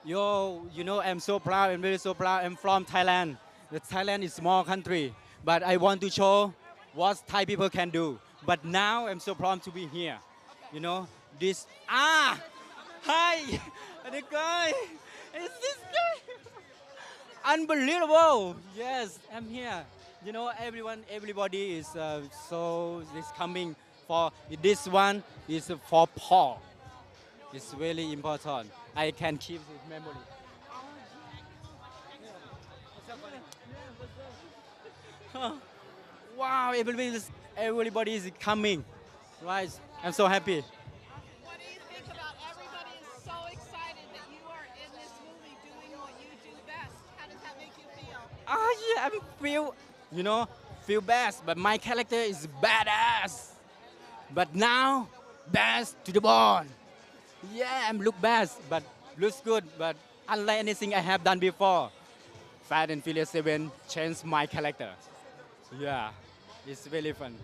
Yo, I'm so proud. I'm really so proud. I'm from Thailand. The Thailand is a small country, but I want to show what Thai people can do. But now I'm so proud to be here. You know, this hi, the guy, is this guy? Unbelievable. Yes, I'm here. Everybody is coming for this one is for Paul. It's really important. I can keep his memory. Wow, everybody is coming. Right. I'm so happy. What do you think about everybody is so excited that you are in this movie doing what you do best? How does that make you feel? Yeah, you know, feel best, but my character is badass. But now, best to the bone. Yeah, I'm look best, but looks good, but unlike anything I have done before. Fast and Furious 7 changed my character. Yeah, it's really fun.